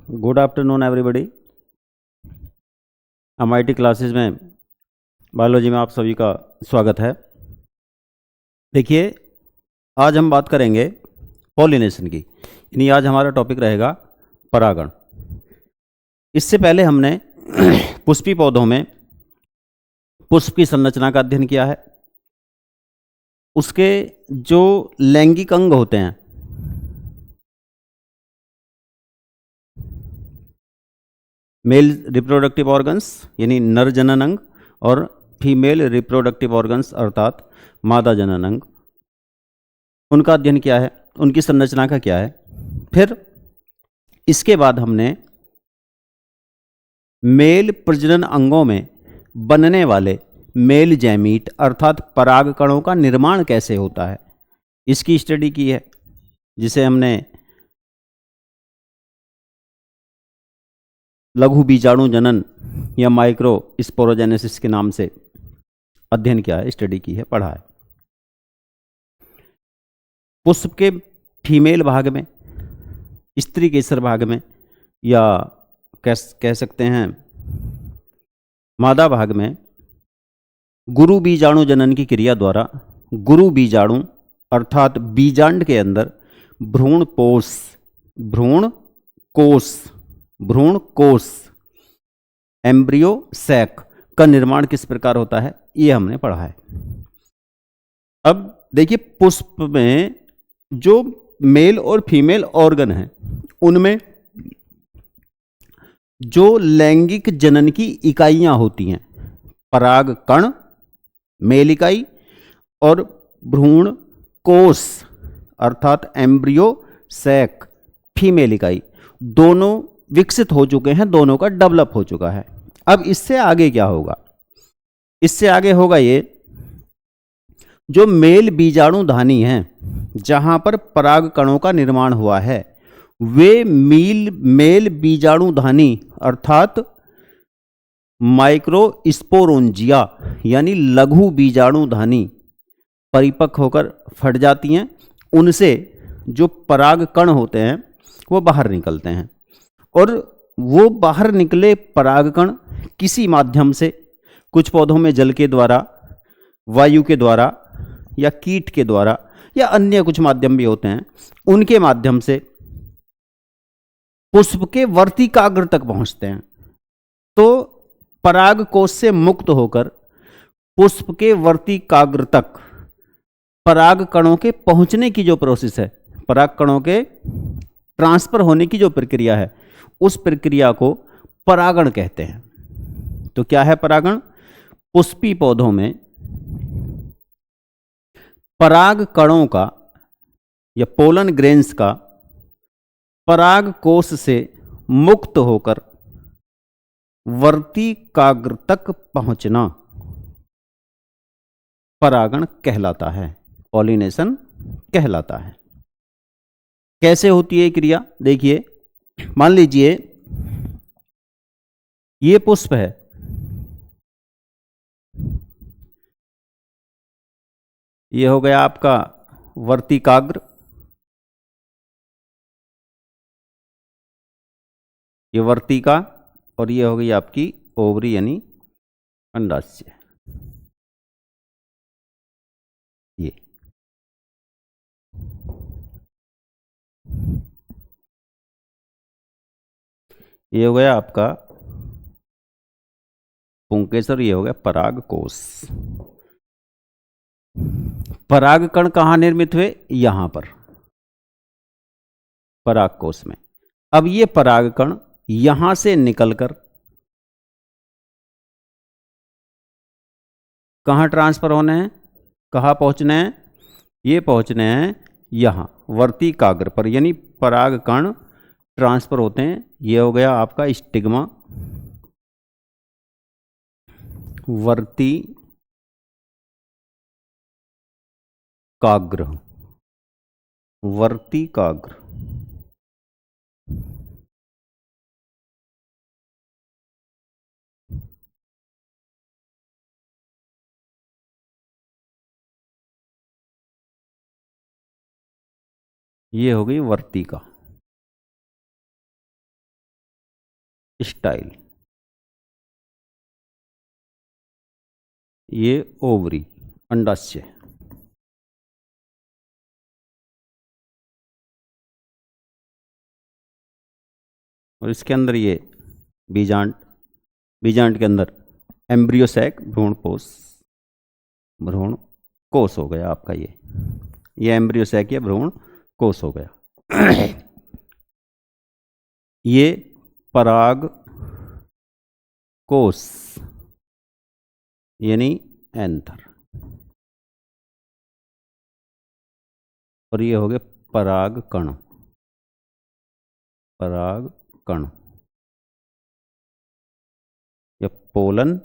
Good afternoon everybody. MIT classes में biology में आप सभी का स्वागत है। देखिए, आज हम बात करेंगे पॉलिनेशन की, यानी आज हमारा टॉपिक रहेगा परागण। इससे पहले हमने पुष्पी पौधों में पुष्प की संरचना का अध्ययन किया है। उसके जो लैंगिक अंग होते हैं, मेल रिप्रोडक्टिव ऑर्गन्स यानी नर जनन अंग और फीमेल रिप्रोडक्टिव ऑर्गन्स अर्थात मादा जनन अंग, उनका अध्ययन किया है, उनकी संरचना का क्या है। फिर इसके बाद हमने मेल प्रजनन अंगों में बनने वाले मेल जैमीट अर्थात पराग कणों का निर्माण कैसे होता है, इसकी स्टडी की है, जिसे हमने लघु बीजाणु जनन या माइक्रो स्पोरोजेनेसिस के नाम से अध्ययन किया है, स्टडी की है, पढ़ा है। पुष्प के फीमेल भाग में, स्त्री केसर भाग में, या कह सकते हैं मादा भाग में, गुरु बीजाणु जनन की क्रिया द्वारा गुरु बीजाणु अर्थात बीजांड के अंदर भ्रूण कोष एम्ब्रियो सैक का निर्माण किस प्रकार होता है, ये हमने पढ़ा है। अब देखिए, पुष्प में जो मेल और फीमेल ऑर्गन हैं, उनमें जो लैंगिक जनन की इकाइयां होती हैं, पराग कण मेल इकाई और भ्रूण कोष अर्थात एम्ब्रियो सैक फीमेल इकाई, दोनों विकसित हो चुके हैं, दोनों का डेवलप हो चुका है। अब इससे आगे क्या होगा? इससे आगे होगा ये, जो मेल बीजाणुधानी हैं, जहां पर पराग कणों का निर्माण हुआ है, वे मेल बीजाणुधानी अर्थात माइक्रोस्पोरोंजिया यानी लघु बीजाणुधानी परिपक्व होकर फट जाती हैं। उनसे जो पराग कण होते हैं वो बाहर निकलते हैं, और वो बाहर निकले पराग कण किसी माध्यम से, कुछ पौधों में जल के द्वारा, वायु के द्वारा, या कीट के द्वारा, या अन्य कुछ माध्यम भी होते हैं, उनके माध्यम से पुष्प के वर्तिकाग्र तक पहुंचते हैं। तो पराग कोष से मुक्त होकर पुष्प के वर्तिकाग्र तक पराग कणों के पहुंचने की जो प्रोसेस है, पराग कणों के ट्रांसफर होने की जो प्रक्रिया है, उस प्रक्रिया को परागण कहते हैं। तो क्या है परागण? पुष्पी पौधों में पराग कणों का या पोलन ग्रेन्स का पराग कोष से मुक्त होकर वर्तिकाग्र तक पहुंचना परागण कहलाता है, पॉलिनेशन कहलाता है। कैसे होती है क्रिया? देखिए, मान लीजिए ये पुष्प है, ये हो गया आपका वर्तिकाग्र, ये वर्तिका, और ये हो गई आपकी ओवरी यानी अंडाशय। ये हो गया आपका पुंकेसर, ये हो गया पराग कोष। पराग कण कहां निर्मित हुए? यहां पर पराग कोष में। अब ये पराग कण यहां से निकलकर कहां ट्रांसफर होने हैं, कहां पहुंचने हैं? ये पहुंचने हैं यहां वर्तिकाग्र पर, यानी पराग कण ट्रांसफर होते हैं। ये हो गया आपका स्टिग्मा, वर्तिकाग्र, वर्तिकाग्र। ये हो गई वर्तिका। स्टाइल, ये ओवरी, अंडाशय, और इसके अंदर ये बीजांड, बीजांड के अंदर एम्ब्रियो सैक, भ्रूण कोश, भ्रूण कोश हो गया आपका ये एम्ब्रियो सैक या भ्रूण कोश हो गया। ये पराग कोश यानी एंथर, और ये हो गए पराग कण, पराग कण या पोलन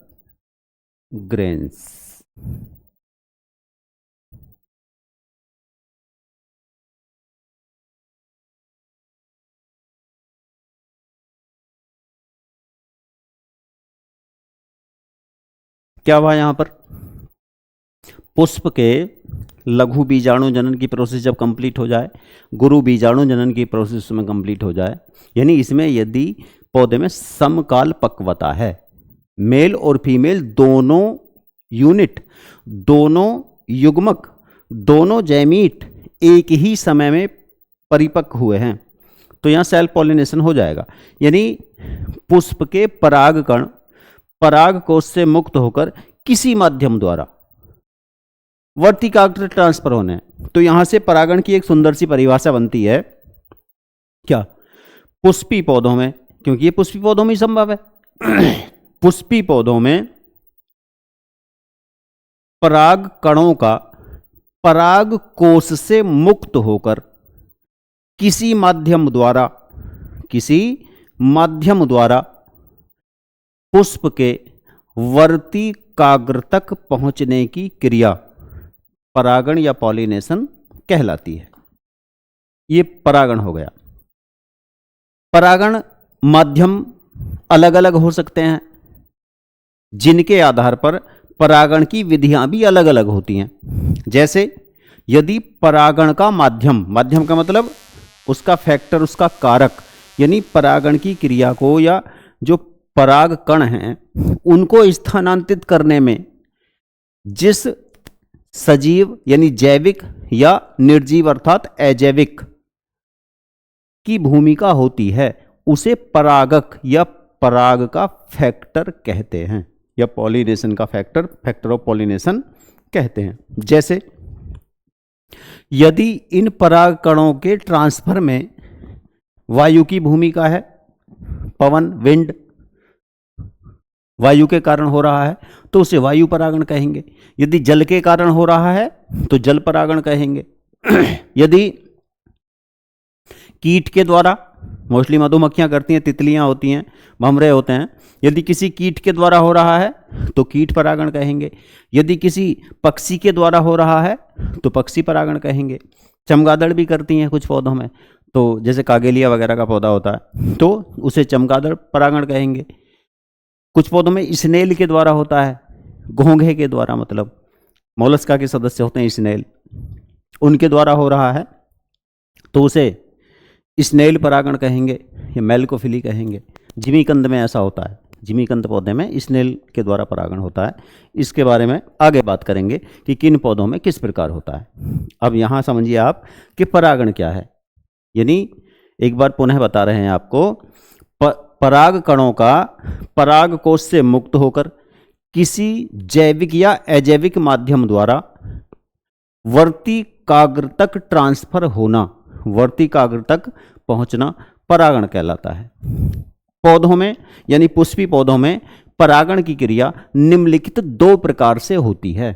ग्रेन्स। क्या हुआ यहां पर, पुष्प के लघु बीजाणु जनन की प्रोसेस जब कंप्लीट हो जाए, गुरु बीजाणु जनन की प्रोसेस में कंप्लीट हो जाए, यानी इसमें यदि पौधे में समकाल पक्वता है, मेल और फीमेल दोनों यूनिट, दोनों युग्मक, दोनों जैमीट एक ही समय में परिपक्व हुए हैं, तो यहां सेल्फ पॉलिनेशन हो जाएगा। यानी पुष्प के परागकण पराग कोश से मुक्त होकर किसी माध्यम द्वारा वर्तिकाग्र ट्रांसफर होने, तो यहां से परागण की एक सुंदर सी परिभाषा बनती है, क्या, पुष्पी पौधों में, क्योंकि ये पुष्पी पौधों में ही संभव है, पुष्पी पौधों में पराग कणों का पराग कोश से मुक्त होकर किसी माध्यम द्वारा, किसी माध्यम द्वारा पुष्प के वर्तिकाग्र तक पहुंचने की क्रिया परागण या पॉलिनेशन कहलाती है। ये परागण हो गया। परागण माध्यम अलग अलग हो सकते हैं, जिनके आधार पर परागण की विधियां भी अलग अलग होती हैं। जैसे यदि परागण का माध्यम, माध्यम का मतलब उसका फैक्टर, उसका कारक, यानी परागण की क्रिया को या जो पराग कण हैं उनको स्थानांतरित करने में जिस सजीव यानी जैविक या निर्जीव अर्थात अजैविक की भूमिका होती है, उसे परागक या पराग का फैक्टर कहते हैं, या पॉलिनेशन का फैक्टर, फैक्टर ऑफ पॉलिनेशन कहते हैं। जैसे यदि इन पराग कणों के ट्रांसफर में वायु की भूमिका है, पवन, विंड, वायु के कारण हो रहा है तो उसे वायु परागण कहेंगे। यदि जल के कारण हो रहा है तो जल परागण कहेंगे। यदि कीट के द्वारा, मोस्टली मधुमक्खियां करती हैं, तितलियां होती हैं, भंवरे होते हैं, यदि किसी कीट के द्वारा हो रहा है तो कीट परागण कहेंगे। यदि किसी पक्षी के द्वारा हो रहा है तो पक्षी परागण कहेंगे। चमगादड़ भी करती हैं कुछ पौधों में, तो जैसे कागेलिया वगैरह का पौधा होता है तो उसे चमगादड़ परागण कहेंगे। कुछ पौधों में स्नेल के द्वारा होता है, घोंघे के द्वारा, मतलब मोलस्का के सदस्य होते हैं स्नेल, उनके द्वारा हो रहा है तो उसे स्नेल परागण कहेंगे या मेलकोफिली कहेंगे। जिमीकंद में ऐसा होता है, जिमीकंद पौधे में स्नेल के द्वारा परागण होता है। इसके बारे में आगे बात करेंगे कि किन पौधों में किस प्रकार होता है। अब यहाँ समझिए आप कि परागण क्या है। यानी एक बार पुनः बता रहे हैं आपको, पराग कणों का पराग कोश से मुक्त होकर किसी जैविक या अजैविक माध्यम द्वारा वर्तिकाग्र तक ट्रांसफर होना, वर्तिकाग्र तक पहुंचना परागण कहलाता है। पौधों में यानी पुष्पी पौधों में परागण की क्रिया निम्नलिखित दो प्रकार से होती है।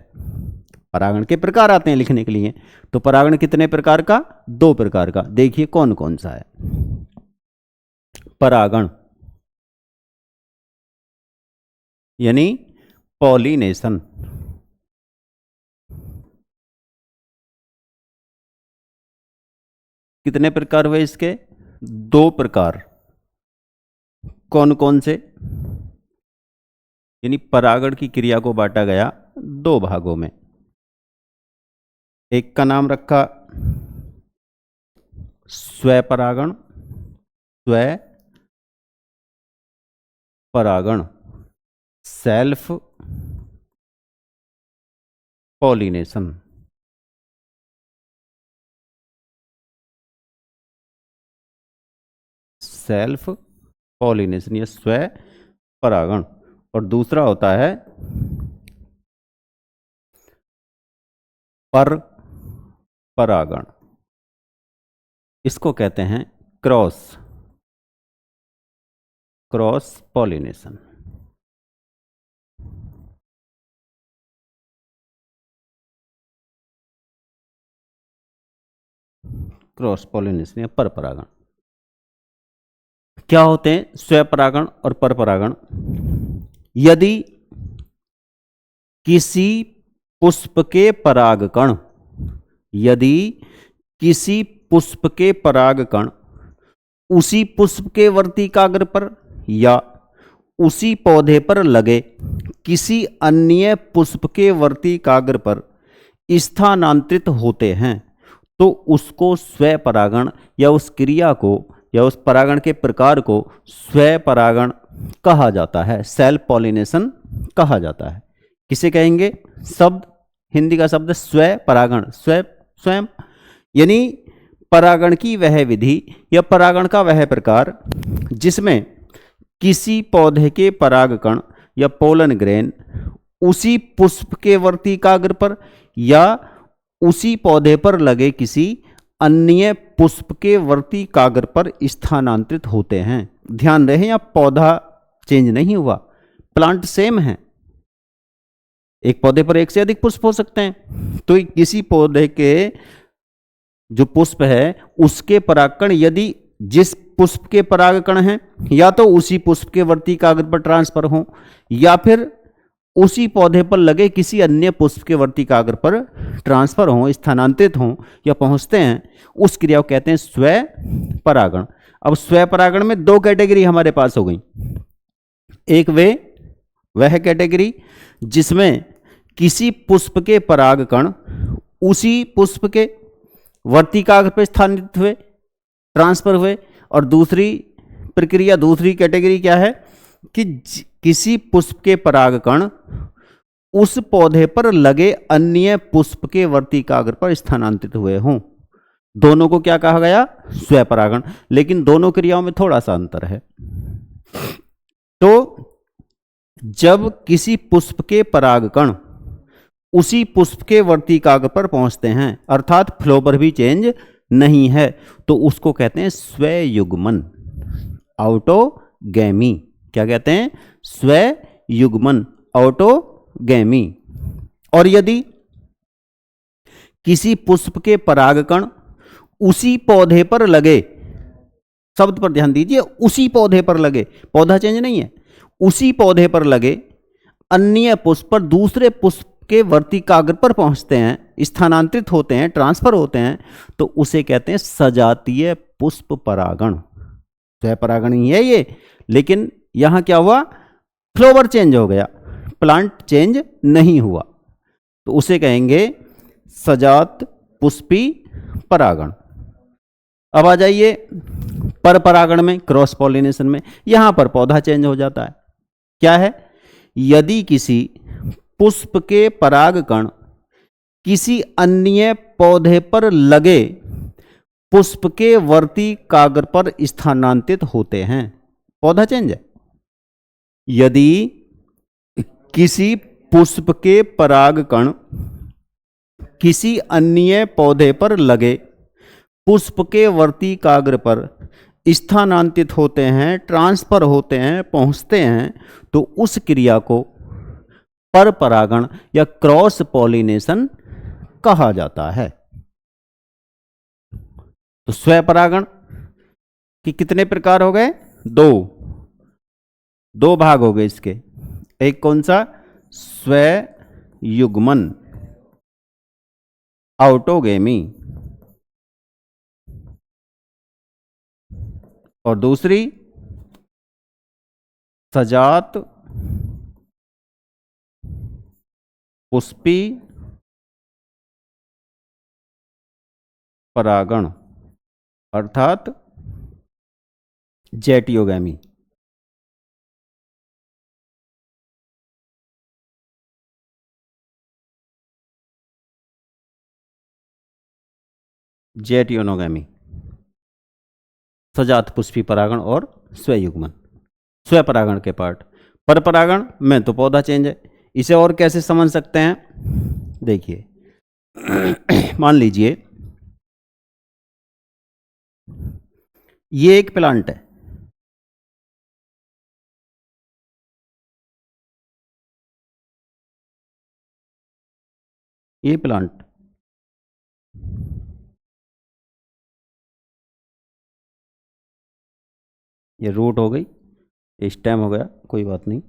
परागण के प्रकार आते हैं लिखने के लिए, तो परागण कितने प्रकार का? दो प्रकार का। देखिए कौन कौन सा है। परागण यानी पॉलिनेशन, कितने प्रकार हुए इसके? दो प्रकार। कौन कौन से? यानी परागण की क्रिया को बांटा गया दो भागों में। एक का नाम रखा स्वपरागण, स्व परागण, सेल्फ पॉलिनेशन। सेल्फ पॉलिनेशन या स्व परागण। और दूसरा होता है पर परागण, इसको कहते हैं क्रॉस पॉलिनेशन। क्रॉस पॉलिनेशन या पर परागण। क्या होते हैं स्वपरागण और पर परागण? यदि किसी पुष्प के परागकण, यदि किसी पुष्प के परागकण उसी पुष्प के वर्तिकाग्र पर या उसी पौधे पर लगे किसी अन्य पुष्प के वर्तिकाग्र पर स्थानांतरित होते हैं तो उसको स्वपरागण या उस क्रिया को या उस परागण के प्रकार को स्वपरागण कहा जाता है, सेल्फ पॉलिनेशन कहा जाता है। किसे कहेंगे? शब्द, हिंदी का शब्द स्वपरागण, स्वयं, यानी परागण की वह विधि या परागण का वह प्रकार जिसमें किसी पौधे के परागकण या पोलन ग्रेन उसी पुष्प के वर्तिकाग्र पर या उसी पौधे पर लगे किसी अन्य पुष्प के वर्तिकाग्र पर स्थानांतरित होते हैं। ध्यान रहे, यहाँ पौधा चेंज नहीं हुआ, प्लांट सेम है। एक पौधे पर एक से अधिक पुष्प हो सकते हैं, तो किसी पौधे के जो पुष्प है उसके परागकण यदि जिस पुष्प के परागकण हैं या तो उसी पुष्प के वर्तिकाग्र पर ट्रांसफर हो या फिर उसी पौधे पर लगे किसी अन्य पुष्प के वर्तिकाग्र पर ट्रांसफर हो, स्थानांतरित हो या पहुंचते हैं, उस क्रिया को कहते हैं स्व परागण। अब स्व परागण में दो कैटेगरी हमारे पास हो गई। एक वह कैटेगरी जिसमें किसी पुष्प के परागकण उसी पुष्प के वर्तिकाग्र पर स्थानांतरित हुए, ट्रांसफर हुए, और दूसरी प्रक्रिया, दूसरी कैटेगरी क्या है कि किसी पुष्प के परागकण उस पौधे पर लगे अन्य पुष्प के वर्तिकाग्र पर स्थानांतरित हुए हों। दोनों को क्या कहा गया? स्वपरागण। लेकिन दोनों क्रियाओं में थोड़ा सा अंतर है। तो जब किसी पुष्प के परागकण उसी पुष्प के वर्तिकाग्र पर पहुंचते हैं, अर्थात फ्लो पर भी चेंज नहीं है, तो उसको कहते हैं स्वयुग्मन, ऑटोगैमी। क्या कहते हैं? स्वयुग्मन, ऑटोगैमी। और यदि किसी पुष्प के परागकण उसी पौधे पर लगे, शब्द पर ध्यान दीजिए, उसी पौधे पर लगे, पौधा चेंज नहीं है, उसी पौधे पर लगे अन्य पुष्प पर दूसरे पुष्प के वर्तिकाग्र पर पहुंचते हैं, स्थानांतरित होते हैं, ट्रांसफर होते हैं, तो उसे कहते हैं सजातीय पुष्प परागण। स्वपरागण ही है ये, लेकिन यहां क्या हुआ? फ्लोवर चेंज हो गया, प्लांट चेंज नहीं हुआ, तो उसे कहेंगे सजात पुष्पी परागण। अब आ जाइए पर परागण में, क्रॉस पॉलिनेशन में, यहां पर पौधा चेंज हो जाता है। क्या है? यदि किसी पुष्प के परागकण किसी अन्य पौधे पर लगे पुष्प के वर्तिकाग्र पर स्थानांतरित होते हैं, पौधा चेंज है। यदि किसी पुष्प के परागकण किसी अन्य पौधे पर लगे पुष्प के वर्तिकाग्र पर स्थानांतरित होते हैं, ट्रांसफर होते हैं, पहुंचते हैं, तो उस क्रिया को पर परागण या क्रॉस पॉलिनेशन कहा जाता है। तो स्वपरागण के कितने प्रकार हो गए? दो भाग हो गए इसके। एक कौन सा? स्वयुग्मन, ऑटोगैमी, और दूसरी सजात पुष्पी परागण, अर्थात जेटियोगैमी। जेटियोनोगैमी, सजात पुष्पी परागण और स्वयुग्मन। स्वपरागण के पार्ट। पर परागण में तो पौधा चेंज है। इसे और कैसे समझ सकते हैं, देखिए मान लीजिए ये एक प्लांट है, ये प्लांट, ये रूट हो गई, ये स्टेम हो गया, कोई बात नहीं।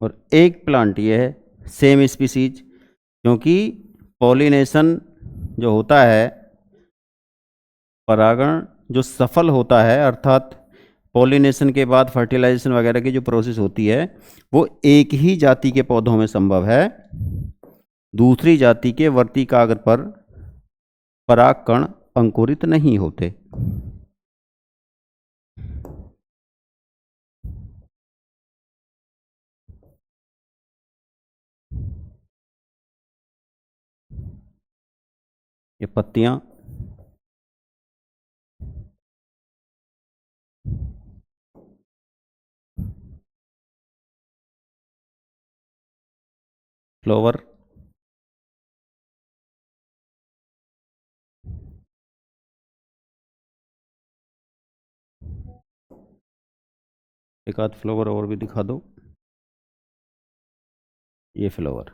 और एक प्लांट ये है सेम स्पीसीज, क्योंकि पॉलिनेशन जो होता है, परागण जो सफल होता है, अर्थात पॉलिनेशन के बाद फर्टिलाइजेशन वगैरह की जो प्रोसेस होती है वो एक ही जाति के पौधों में संभव है, दूसरी जाति के वर्तिकाग्र पर परागकण अंकुरित नहीं होते। ये पत्तियां, फ्लावर, एक आध फ्लावर और भी दिखा दो, ये फ्लावर,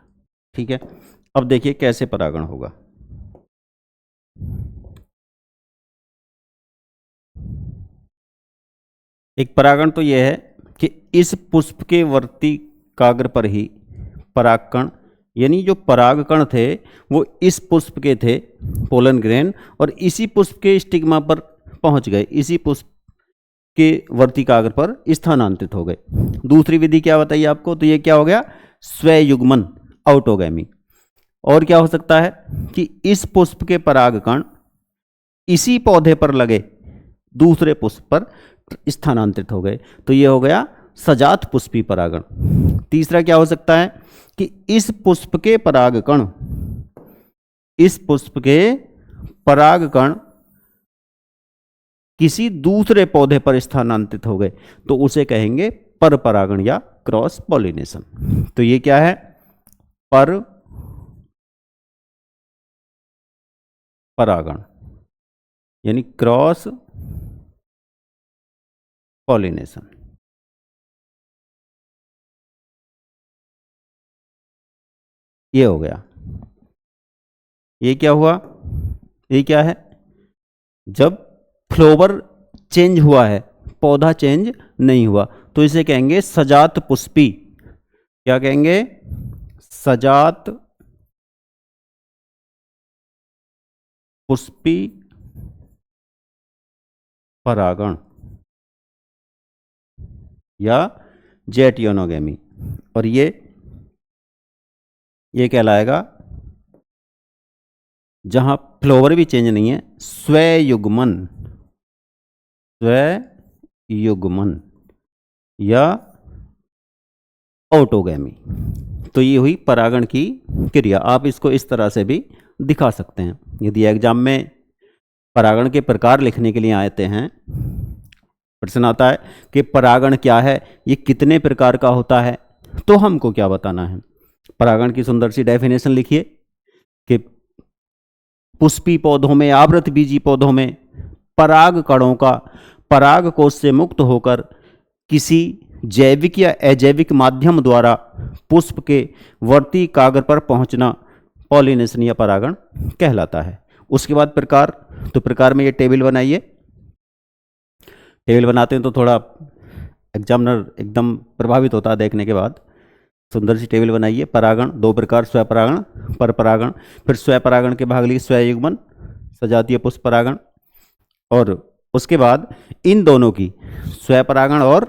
ठीक है। अब देखिए कैसे परागण होगा। एक परागण तो यह है कि इस पुष्प के वर्तिकाग्र पर ही परागकण, यानी जो परागकण थे वो इस पुष्प के थे, पोलन ग्रेन, और इसी पुष्प के स्टिग्मा पर पहुंच गए, इसी पुष्प के वर्तिकाग्र पर स्थानांतरित हो गए। दूसरी विधि क्या बताइए आपको, तो ये क्या हो गया, स्वयुग्मन, आउटोगैमी। और क्या हो सकता है कि इस पुष्प के परागकण इसी पौधे पर लगे दूसरे पुष्प पर स्थानांतरित हो गए, तो ये हो गया सजात पुष्पी परागण। तीसरा क्या हो सकता है कि इस पुष्प के परागकण, इस पुष्प के परागकण किसी दूसरे पौधे पर स्थानांतरित हो गए, तो उसे कहेंगे पर परागण या क्रॉस पॉलिनेशन। तो ये क्या है, पर परागण यानी क्रॉस पॉलिनेशन। ये हो गया। ये क्या हुआ, ये क्या है, जब फ्लावर चेंज हुआ है, पौधा चेंज नहीं हुआ, तो इसे कहेंगे सजात पुष्पी। क्या कहेंगे, सजात पुष्पी परागण या जेटियोनोगैमी। और ये कहलाएगा, जहां फ्लावर भी चेंज नहीं है, स्वयुग्मन, स्वयुग्मन या ऑटोगैमी। तो ये हुई परागण की क्रिया। आप इसको इस तरह से भी दिखा सकते हैं। यदि एग्जाम में परागण के प्रकार लिखने के लिए आते हैं, प्रश्न आता है कि परागण क्या है, ये कितने प्रकार का होता है, तो हमको क्या बताना है, परागण की सुंदर सी डेफिनेशन लिखिए कि पुष्पी पौधों में, आवृत बीजी पौधों में पराग कणों का पराग कोश से मुक्त होकर किसी जैविक या अजैविक माध्यम द्वारा पुष्प के वर्तिकाग्र पर पहुंचना पॉलिनेशन या परागण कहलाता है। उसके बाद प्रकार, तो प्रकार में ये टेबल बनाइए। टेबल बनाते हैं तो थोड़ा एग्जामिनर एकदम प्रभावित होता है देखने के बाद। सुंदर सी टेबल बनाइए। परागण दो प्रकार, स्वपरागण, पर परागण। फिर स्वपरागण के भाग लिए स्वयुग्मन, सजातीय पुष्प परागण। और उसके बाद इन दोनों की, स्वपरागण और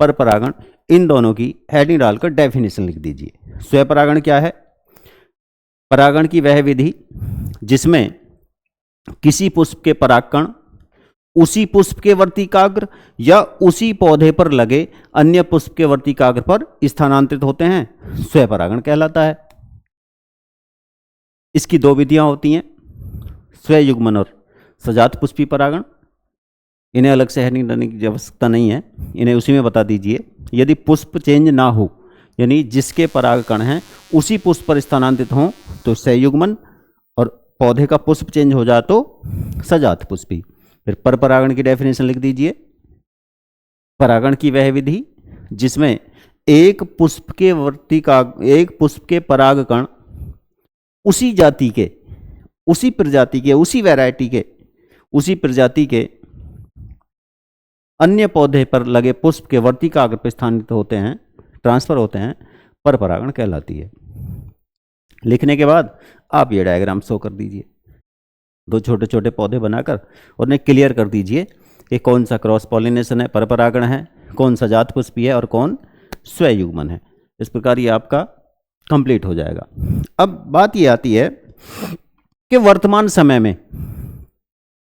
पर परागण, इन दोनों की हेडिंग डालकर डेफिनेशन लिख दीजिए। स्वपरागण क्या है, परागण की वह विधि जिसमें किसी पुष्प के परागकण उसी पुष्प के वर्तिकाग्र या उसी पौधे पर लगे अन्य पुष्प के वर्तिकाग्र पर स्थानांतरित होते हैं, स्वपरागण कहलाता है। इसकी दो विधियां होती हैं, स्वयुग्मन और सजात पुष्पी परागण। इन्हें अलग से हेडिंग देने की आवश्यकता नहीं है, इन्हें उसी में बता दीजिए। यदि पुष्प चेंज ना हो, यानी जिसके पराग कण हैं उसी पुष्प पर स्थानांतरित हों तो संयुग्मन, और पौधे का पुष्प चेंज हो जाए तो सजात पुष्पी। फिर पर परागण की डेफिनेशन लिख दीजिए। परागण की वह विधि जिसमें एक पुष्प के पराग कण उसी जाति के, उसी प्रजाति के, उसी वैरायटी के, उसी प्रजाति के अन्य पौधे पर लगे पुष्प के वर्तिकाग्र पर स्थानित होते हैं, ट्रांसफर होते हैं, पर परागण कहलाती है। लिखने के बाद आप ये डायग्राम शो कर दीजिए, दो छोटे छोटे पौधे बनाकर उन्हें क्लियर कर दीजिए कि कौन सा क्रॉस पॉलिनेशन है, पर परागण है, कौन सा जात पुष्पी है और कौन स्वयुग्मन है। इस प्रकार ये आपका कंप्लीट हो जाएगा। अब बात ये आती है कि वर्तमान समय में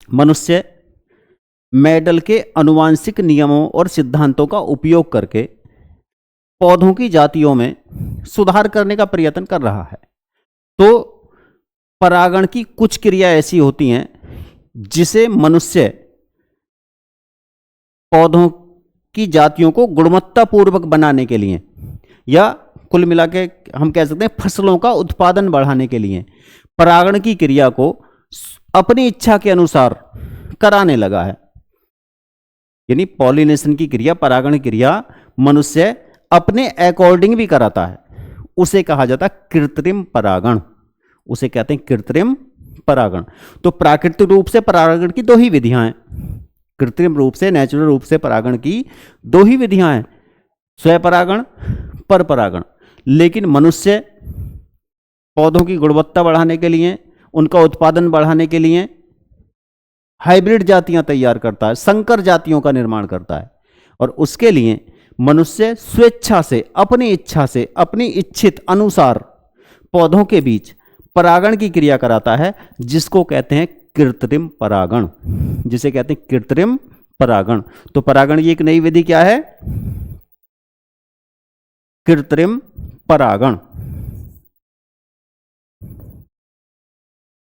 मनुष्य मेंडल के आनुवांशिक नियमों और सिद्धांतों का उपयोग करके पौधों की जातियों में सुधार करने का प्रयत्न कर रहा है। तो परागण की कुछ क्रिया ऐसी होती हैं जिसे मनुष्य पौधों की जातियों को गुणवत्तापूर्वक बनाने के लिए, या कुल मिला के हम कह सकते हैं फसलों का उत्पादन बढ़ाने के लिए परागण की क्रिया को अपनी इच्छा के अनुसार कराने लगा है। यानी पॉलिनेशन की क्रिया, परागण क्रिया मनुष्य अपने अकॉर्डिंग भी कराता है, उसे कहा जाता है कृत्रिम परागण, उसे कहते हैं कृत्रिम परागण। तो प्राकृतिक रूप से परागण की दो ही विधियां हैं, कृत्रिम रूप से, नेचुरल रूप से परागण की दो ही विधियां हैं, स्वपरागण, पर परागण। लेकिन मनुष्य पौधों की गुणवत्ता बढ़ाने के लिए, उनका उत्पादन बढ़ाने के लिए हाइब्रिड जातियां तैयार करता है, संकर जातियों का निर्माण करता है, और उसके लिए मनुष्य स्वेच्छा से, अपनी इच्छा से, अपनी इच्छित अनुसार पौधों के बीच परागण की क्रिया कराता है, जिसको कहते हैं कृत्रिम परागण, जिसे कहते हैं कृत्रिम परागण। तो परागण की एक नई विधि क्या है? कृत्रिम परागण।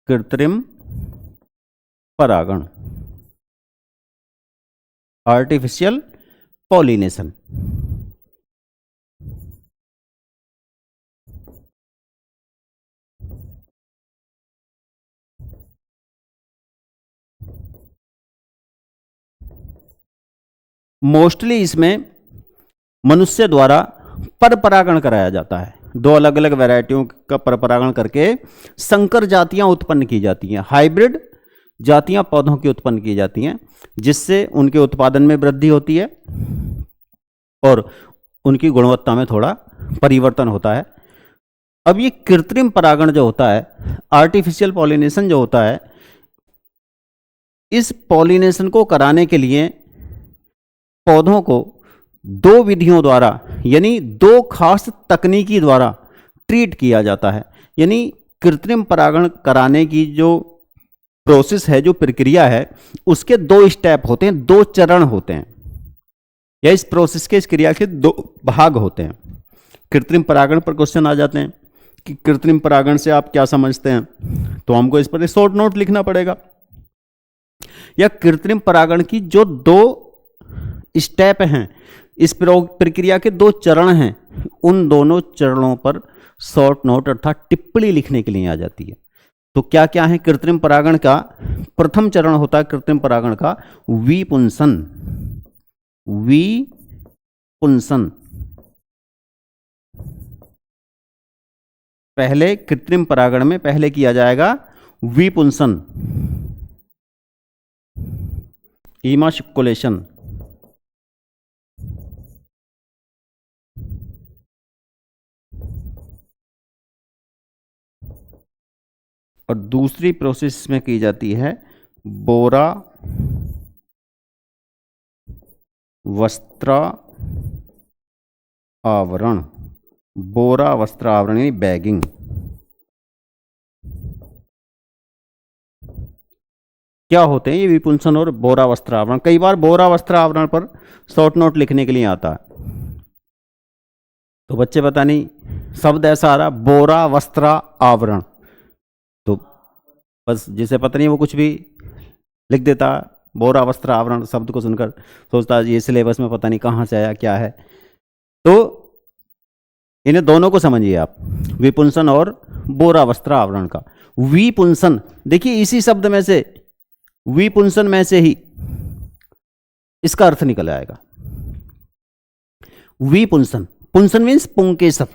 कृत्रिम परागण, आर्टिफिशियल पॉलिनेशन। मोस्टली इसमें मनुष्य द्वारा पर परागण कराया जाता है, दो अलग अलग वैरायटियों का पर परागण करके संकर जातियां उत्पन्न की जाती हैं, हाइब्रिड जातियां पौधों की उत्पन्न की जाती हैं, जिससे उनके उत्पादन में वृद्धि होती है और उनकी गुणवत्ता में थोड़ा परिवर्तन होता है। अब ये कृत्रिम परागण जो होता है, आर्टिफिशियल पॉलिनेशन जो होता है, इस पॉलिनेशन को कराने के लिए पौधों को दो विधियों द्वारा, यानी दो खास तकनीकी द्वारा ट्रीट किया जाता है। यानी कृत्रिम परागण कराने की जो प्रोसेस है, जो प्रक्रिया है, उसके दो स्टेप होते हैं, दो चरण होते हैं, या इस प्रोसेस के, इस क्रिया के दो भाग होते हैं। कृत्रिम परागण पर क्वेश्चन आ जाते हैं कि कृत्रिम परागण से आप क्या समझते हैं, तो हमको इस पर एक शॉर्ट नोट लिखना पड़ेगा। या कृत्रिम परागण की जो दो स्टेप हैं, इस प्रक्रिया के दो चरण हैं, उन दोनों चरणों पर शॉर्ट नोट अर्थात टिप्पणी लिखने के लिए आ जाती है। तो क्या क्या है कृत्रिम परागण का? प्रथम चरण होता है कृत्रिम परागण का विपुंसन। विपुंसन, पहले कृत्रिम परागण में पहले किया जाएगा विपुंसन, इमास्कुलेशन। और दूसरी प्रोसेस में की जाती है बोरा वस्त्र आवरण। बोरा वस्त्र आवरण यानी बैगिंग। क्या होते हैं ये विपुंसन और बोरा वस्त्र आवरण? कई बार बोरा वस्त्र आवरण पर शॉर्ट नोट लिखने के लिए आता है, तो बच्चे पता नहीं शब्द ऐसा आ रहा, बोरा वस्त्र आवरण, बस जिसे पता नहीं वो कुछ भी लिख देता, बोरा वस्त्र आवरण शब्द को सुनकर सोचता ये सिलेबस में पता नहीं कहाँ से आया क्या है। तो इन्हें दोनों को समझिए आप, विपुंसन और बोरा वस्त्र आवरण का। विपुंसन देखिए इसी शब्द में से, विपुंसन में से ही इसका अर्थ निकल आएगा। विपुंसन, पुंसन मीन्स पुंकेसर,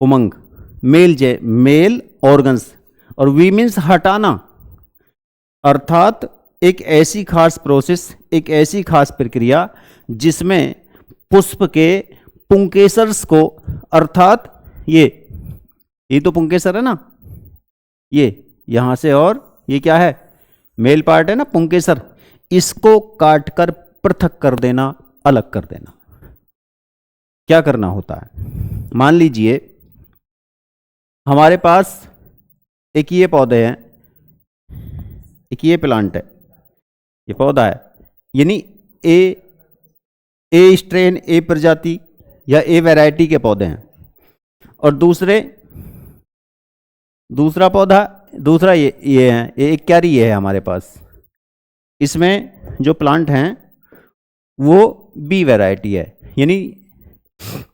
उमंग, मेल ऑर्गन्स, और वी मीन्स हटाना, अर्थात एक ऐसी खास प्रोसेस, एक ऐसी खास प्रक्रिया जिसमें पुष्प के पुंकेसर्स को, अर्थात ये तो पुंकेसर है ना, ये यहां से, और ये क्या है, मेल पार्ट है ना पुंकेसर, इसको काटकर पृथक कर देना, अलग कर देना। क्या करना होता है, मान लीजिए हमारे पास एक ये पौधे हैं, एक ये प्लांट है, ये पौधा है, यानी ए स्ट्रेन, ए प्रजाति या ए वैरायटी के पौधे हैं, और दूसरा पौधा, दूसरा ये है, ये एक क्यारी ये है हमारे पास। इसमें जो प्लांट हैं वो बी वैरायटी है, यानी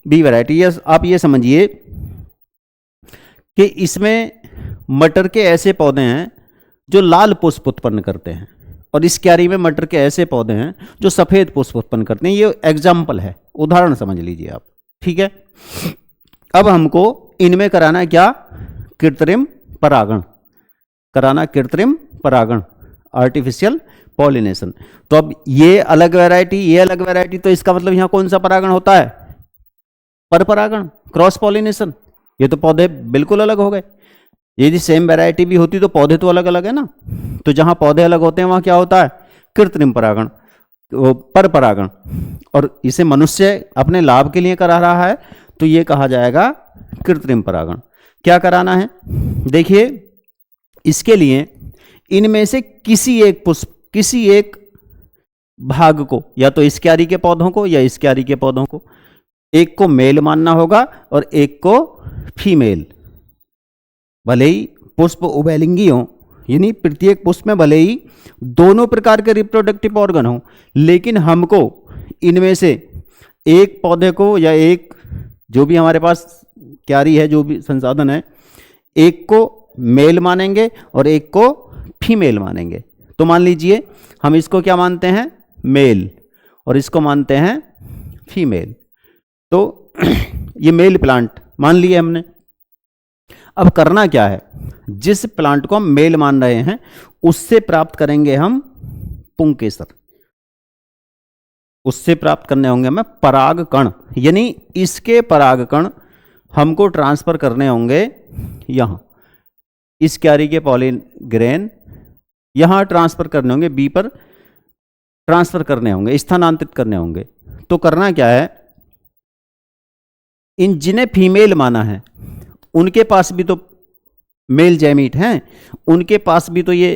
बी वैरायटी। आप ये समझिए कि इसमें मटर के ऐसे पौधे हैं जो लाल पुष्प उत्पन्न करते हैं, और इस क्यारी में मटर के ऐसे पौधे हैं जो सफेद पुष्प उत्पन्न करते हैं। ये एग्जाम्पल है, उदाहरण समझ लीजिए आप, ठीक है। अब हमको इनमें कराना है क्या, कृत्रिम परागण कराना, कृत्रिम परागण, आर्टिफिशियल पॉलिनेशन। तो अब ये अलग वैरायटी, ये अलग वैरायटी, तो इसका मतलब यहां कौन सा परागण होता है, पर परागण, क्रॉस पॉलिनेशन। ये तो पौधे बिल्कुल अलग हो गए। यदि सेम वैरायटी भी होती तो पौधे तो अलग अलग है ना, तो जहां पौधे अलग होते हैं वहां क्या होता है, कृत्रिम परागण, पर परागण। और इसे मनुष्य अपने लाभ के लिए करा रहा है तो ये कहा जाएगा कृत्रिम परागण। क्या कराना है, देखिए इसके लिए इनमें से किसी एक पुष्प, किसी एक भाग को, या तो इस क्यारी के पौधों को या इस क्यारी के पौधों को, एक को मेल मानना होगा और एक को फीमेल। भले ही पुष्प उभयलिंगी हो, यानी प्रत्येक पुष्प में भले ही दोनों प्रकार के रिप्रोडक्टिव ऑर्गन हो, लेकिन हमको इनमें से एक पौधे को या एक जो भी हमारे पास क्यारी है, जो भी संसाधन है, एक को मेल मानेंगे और एक को फीमेल मानेंगे। तो मान लीजिए हम इसको क्या मानते हैं, मेल, और इसको मानते हैं फीमेल। तो ये मेल प्लांट मान लिए हमने। अब करना क्या है, जिस प्लांट को हम मेल मान रहे हैं उससे प्राप्त करेंगे हम पुंकेसर, उससे प्राप्त करने होंगे हमें पराग कण, यानी इसके पराग कण हमको ट्रांसफर करने होंगे यहां, इस क्यारी के पॉलिन ग्रेन यहां ट्रांसफर करने होंगे, बी पर ट्रांसफर करने होंगे, स्थानांतरित करने होंगे। तो करना क्या है, इन जिन्हें फीमेल माना है उनके पास भी तो मेल जैमीट हैं, उनके पास भी तो ये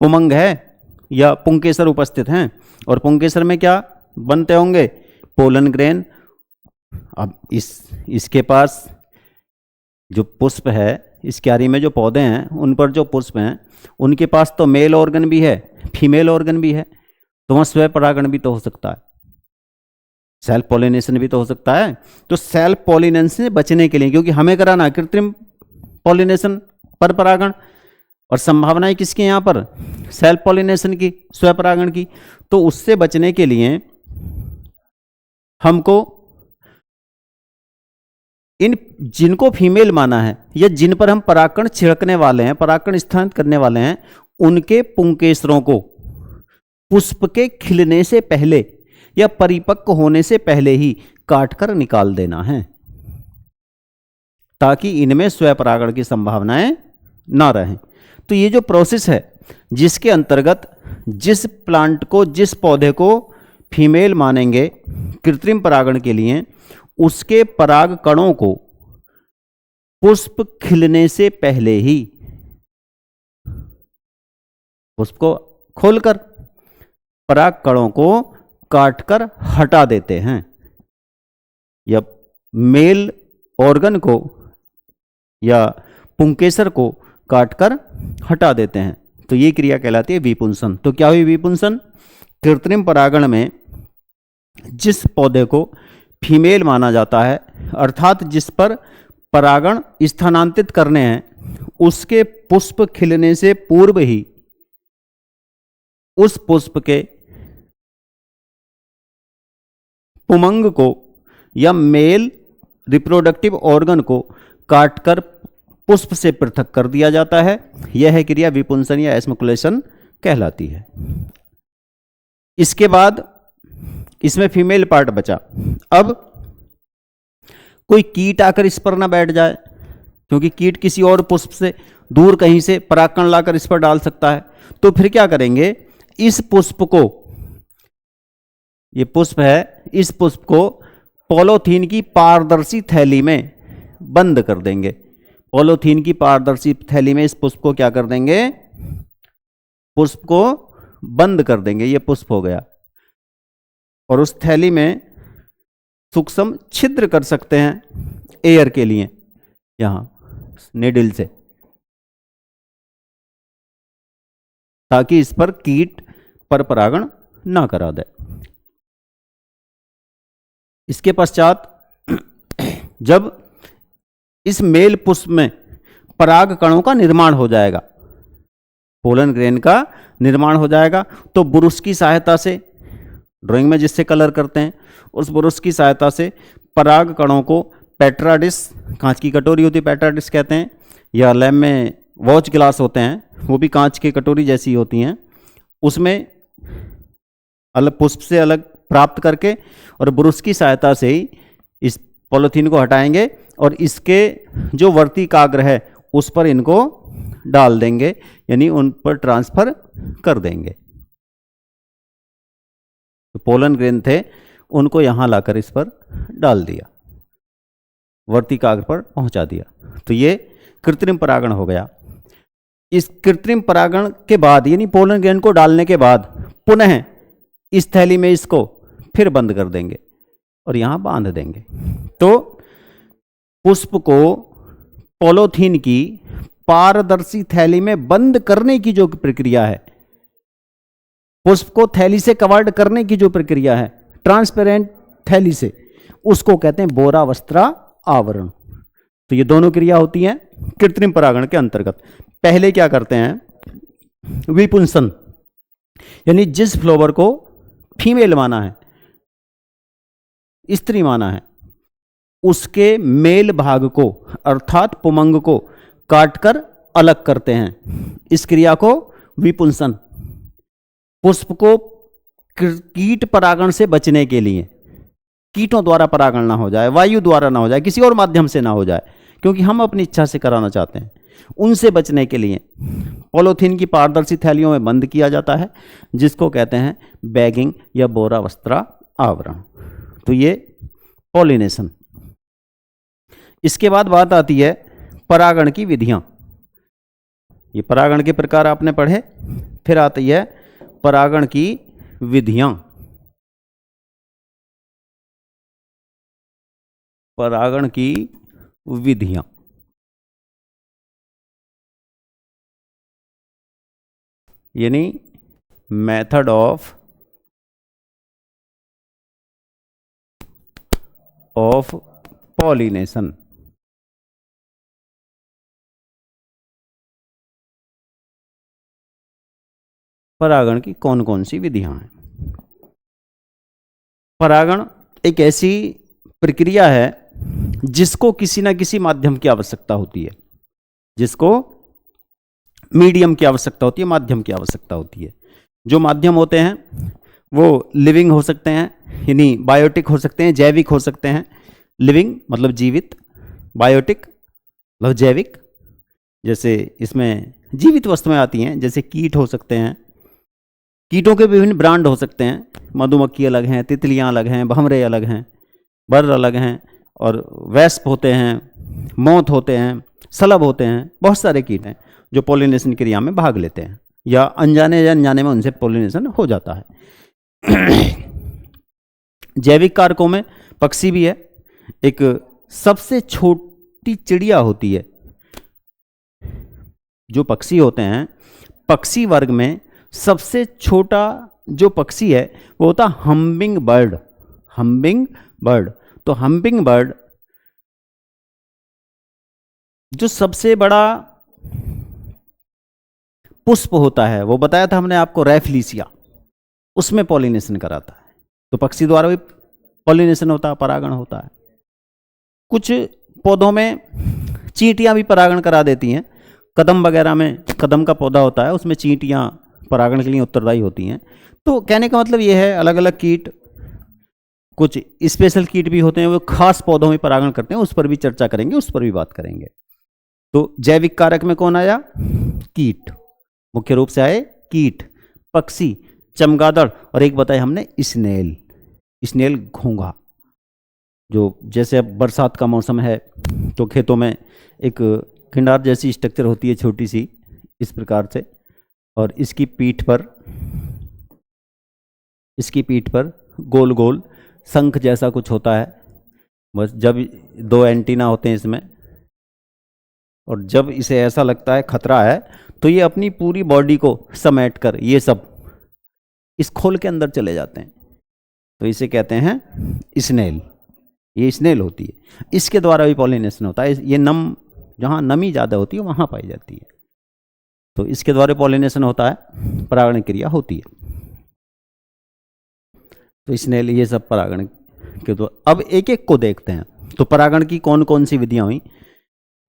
उमंग है या पुंकेसर उपस्थित हैं, और पुंकेसर में क्या बनते होंगे, पोलन ग्रेन। अब इसके पास जो पुष्प है, इस क्यारी में जो पौधे हैं उन पर जो पुष्प हैं उनके पास तो मेल ऑर्गन भी है, फीमेल ऑर्गन भी है, तो वहां स्वयं परागण भी तो हो सकता है, सेल्फ पॉलिनेशन भी तो हो सकता है। तो सेल्फ पॉलिनेशन से बचने के लिए, क्योंकि हमें कराना कृत्रिम पॉलिनेशन, पर परागण, और संभावनाएं किसकी यहां पर, सेल्फ पॉलिनेशन की, स्वयं परागण की। तो उससे बचने के लिए हमको इन जिनको फीमेल माना है या जिन पर हम परागकण छिड़कने वाले हैं, परागकण स्थानांतरित करने वाले हैं, उनके पुंकेसरों को पुष्प के खिलने से पहले या परिपक्व होने से पहले ही काटकर निकाल देना है, ताकि इनमें स्वयं की संभावनाएं ना रहें। तो ये जो प्रोसेस है जिसके अंतर्गत जिस प्लांट को, जिस पौधे को फीमेल मानेंगे कृत्रिम परागण के लिए, उसके पराग कणों को पुष्प खिलने से पहले ही, पुष्प को खोलकर पराग कणों को काटकर हटा देते हैं, या मेल ऑर्गन को या पुंकेसर को काटकर हटा देते हैं। तो ये क्रिया कहलाती है विपुंसन। तो क्या हुई विपुंसन? कृत्रिम परागण में जिस पौधे को फीमेल माना जाता है, अर्थात जिस पर परागण स्थानांतरित करने हैं, उसके पुष्प खिलने से पूर्व ही उस पुष्प के पुमंग को या मेल रिप्रोडक्टिव ऑर्गन को काटकर पुष्प से पृथक कर दिया जाता है। यह क्रिया विपुंसन या एस्मुकुलेशन कहलाती है। इसके बाद इसमें फीमेल पार्ट बचा। अब कोई कीट आकर इस पर ना बैठ जाए, क्योंकि कीट किसी और पुष्प से दूर कहीं से परागकण लाकर इस पर डाल सकता है। तो फिर क्या करेंगे, इस पुष्प को, ये पुष्प है, इस पुष्प को पॉलीथीन की पारदर्शी थैली में बंद कर देंगे। पॉलीथीन की पारदर्शी थैली में इस पुष्प को क्या कर देंगे, पुष्प को बंद कर देंगे। ये पुष्प हो गया। और उस थैली में सूक्ष्म छिद्र कर सकते हैं एयर के लिए, यहां नेडल से, ताकि इस पर कीट पर परागण ना करा दे। इसके पश्चात जब इस मेल पुष्प में पराग कणों का निर्माण हो जाएगा, पोलन ग्रेन का निर्माण हो जाएगा, तो ब्रुश की सहायता से, ड्राइंग में जिससे कलर करते हैं, उस ब्रुश की सहायता से पराग कणों को पेट्रा डिश, कांच की कटोरी होती है, पेट्रा डिश कहते हैं, या लैब में वॉच ग्लास होते हैं, वो भी कांच की कटोरी जैसी होती हैं, उसमें अलग पुष्प से अलग प्राप्त करके और ब्रुश की सहायता से ही इस पॉलीथीन को हटाएंगे और इसके जो वर्तिकाग्र है उस पर इनको डाल देंगे, यानी उन पर ट्रांसफर कर देंगे। तो पोलन ग्रेन थे, उनको यहां लाकर इस पर डाल दिया, वर्तिकाग्र पर पहुंचा दिया। तो ये कृत्रिम परागण हो गया। इस कृत्रिम परागण के बाद, यानी पोलन ग्रेन को डालने के बाद, पुनः इस थैली में इसको फिर बंद कर देंगे और यहां बांध देंगे। तो पुष्प को पॉलीथीन की पारदर्शी थैली में बंद करने की जो प्रक्रिया है, पुष्प को थैली से कवर्ड करने की जो प्रक्रिया है, ट्रांसपेरेंट थैली से, उसको कहते हैं बोरावस्त्रा आवरण। तो ये दोनों क्रिया होती हैं कृत्रिम परागण के अंतर्गत। पहले क्या करते हैं, विपुंसन, यानी जिस फ्लावर को फीमेल माना है, स्त्री माना है, उसके मेल भाग को अर्थात पुमंग को काटकर अलग करते हैं। इस क्रिया को विपुंसन। पुष्प को कीट परागण से बचने के लिए, कीटों द्वारा परागण ना हो जाए, वायु द्वारा ना हो जाए, किसी और माध्यम से ना हो जाए, क्योंकि हम अपनी इच्छा से कराना चाहते हैं, उनसे बचने के लिए पॉलीथीन की पारदर्शी थैलियों में बंद किया जाता है, जिसको कहते हैं बैगिंग या बोरावस्त्रा आवरण। तो ये पॉलिनेशन। इसके बाद बात आती है परागण की विधियां। ये परागण के प्रकार आपने पढ़े, फिर आती है परागण की विधियां। परागण की विधियां, यानी मेथड ऑफ पॉलिनेशन। परागण की कौन कौन सी विधियां हैं? परागण एक ऐसी प्रक्रिया है जिसको किसी ना किसी माध्यम की आवश्यकता होती है, जिसको मीडियम की आवश्यकता होती है, माध्यम की आवश्यकता होती है। जो माध्यम होते हैं वो लिविंग हो सकते हैं, यानी बायोटिक हो सकते हैं, जैविक हो सकते हैं। लिविंग मतलब जीवित, बायोटिक मतलब जैविक। जैसे इसमें जीवित वस्तुएं आती हैं, जैसे कीट हो सकते हैं, कीटों के विभिन्न ब्रांड हो सकते हैं, मधुमक्खी अलग हैं, तितलियां अलग हैं, भंवरे अलग हैं, बर्र अलग हैं, और वैस्प होते हैं, मोथ होते हैं, सलब होते हैं। बहुत सारे कीट हैं जो पॉलिनेशन क्रिया में भाग लेते हैं, या अनजाने या अनजाने में उनसे पॉलिनेशन हो जाता है। जैविक कारकों में पक्षी भी है। एक सबसे छोटी चिड़िया होती है जो पक्षी होते हैं, पक्षी वर्ग में सबसे छोटा जो पक्षी है वो होता हम्बिंग बर्ड। हम्बिंग बर्ड, तो हम्बिंग बर्ड जो सबसे बड़ा पुष्प होता है वो बताया था हमने आपको, रैफलिसिया, उसमें पॉलिनेशन कराता है। तो पक्षी द्वारा भी पॉलिनेशन होता है, परागण होता है। कुछ पौधों में चींटियां भी परागण करा देती हैं। कदम वगैरह में, कदम का पौधा होता है उसमें चींटियां परागण के लिए उत्तरदायी होती हैं। तो कहने का मतलब ये है, अलग अलग कीट, कुछ स्पेशल कीट भी होते हैं वो खास पौधों में परागण करते हैं, उस पर भी चर्चा करेंगे, उस पर भी बात करेंगे। तो जैविक कारक में कौन आया? कीट, मुख्य रूप से आए कीट, पक्षी, चमगादड़, और एक बताया हमने स्नेल। स्नेल घोंघा, जो जैसे अब बरसात का मौसम है तो खेतों में एक खिंडार जैसी स्ट्रक्चर होती है छोटी सी, इस प्रकार से, और इसकी पीठ पर गोल गोल शंख जैसा कुछ होता है। बस जब 2 एंटीना होते हैं इसमें, और जब इसे ऐसा लगता है खतरा है तो ये अपनी पूरी बॉडी को समेट कर ये सब इस खोल के अंदर चले जाते हैं। तो इसे कहते हैं स्नेल। ये स्नेल होती है, इसके द्वारा भी पॉलिनेशन होता है। ये जहाँ नमी ज़्यादा होती है वहाँ पाई जाती है, तो इसके द्वारा पॉलिनेशन होता है, परागण क्रिया होती है। तो स्नेल ये सब परागण के द्वारा। अब एक एक को देखते हैं। तो परागण की कौन कौन सी विधियाँ हुई?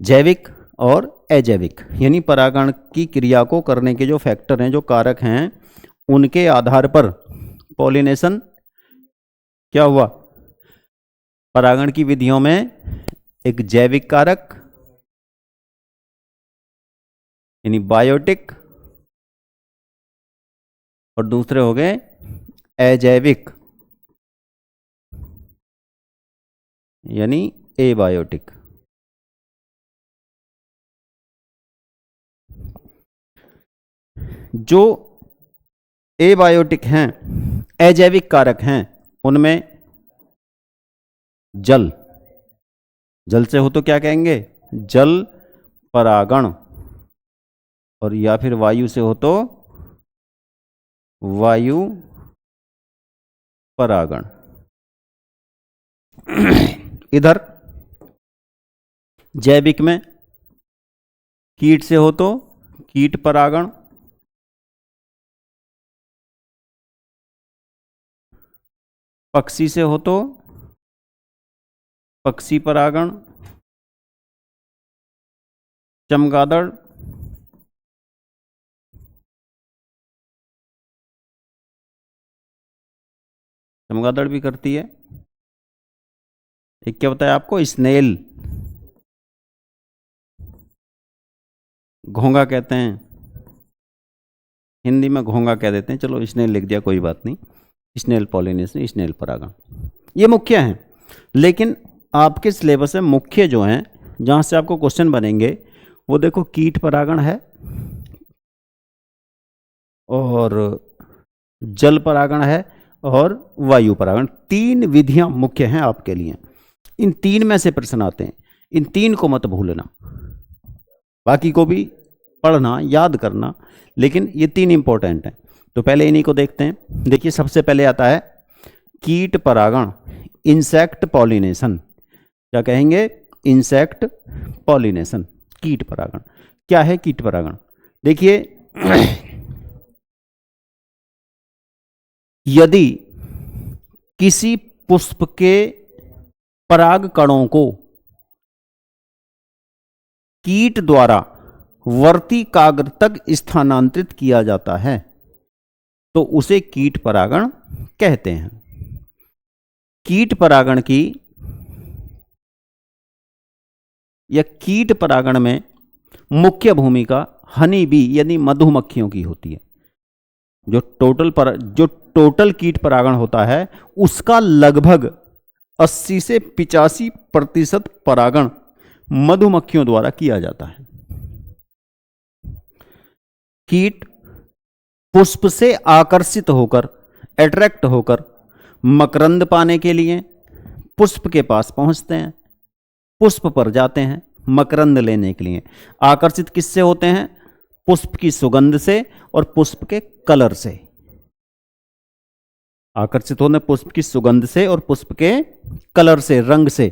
जैविक और अजैविक, यानी परागण की क्रिया को करने के जो फैक्टर हैं, जो कारक हैं, उनके आधार पर पॉलिनेशन क्या हुआ? परागण की विधियों में एक जैविक कारक यानी बायोटिक, और दूसरे हो गए अजैविक यानी एबायोटिक। जो एबायोटिक हैं, अजैविक कारक हैं, उनमें जल से हो तो क्या कहेंगे? जल परागण, और या फिर वायु से हो तो वायु परागण। इधर जैविक में कीट से हो तो कीट परागण, पक्षी से हो तो पक्षी परागण, चमगादड़, भी करती है। एक क्या बताया आपको? स्नेल, घोंघा कहते हैं, हिंदी में घोंघा कह देते हैं, चलो स्नेल लिख दिया, कोई बात नहीं। स्नेल पॉलिनेशन, स्नेल परागण, ये मुख्य हैं। लेकिन आपके सिलेबस में मुख्य जो हैं, जहाँ से आपको क्वेश्चन बनेंगे, वो देखो कीट परागण है और जल परागण है और वायु परागण। 3 विधियां मुख्य हैं आपके लिए। इन 3 में से प्रश्न आते हैं, इन 3 को मत भूलना, बाकी को भी पढ़ना, याद करना, लेकिन ये 3 इंपॉर्टेंट हैं। तो पहले इन्हीं को देखते हैं। देखिए, सबसे पहले आता है कीट परागण, इंसेक्ट पॉलिनेशन। क्या कहेंगे? इंसेक्ट पॉलिनेशन, कीट परागण। क्या है कीट परागण? देखिए, यदि किसी पुष्प के पराग कणों को कीट द्वारा वर्तिकाग्र तक स्थानांतरित किया जाता है तो उसे कीट परागण कहते हैं। कीट परागण की या कीट परागण में मुख्य भूमिका हनी बी यानी मधुमक्खियों की होती है। जो टोटल कीट परागण होता है उसका लगभग 80 से 85% परागण मधुमक्खियों द्वारा किया जाता है। कीट पुष्प से आकर्षित होकर, अट्रैक्ट होकर मकरंद पाने के लिए पुष्प के पास पहुंचते हैं, पुष्प पर जाते हैं मकरंद लेने के लिए। आकर्षित किससे होते हैं? पुष्प की सुगंध से और पुष्प के कलर से। आकर्षित होने पुष्प की सुगंध से और पुष्प के कलर से, रंग से।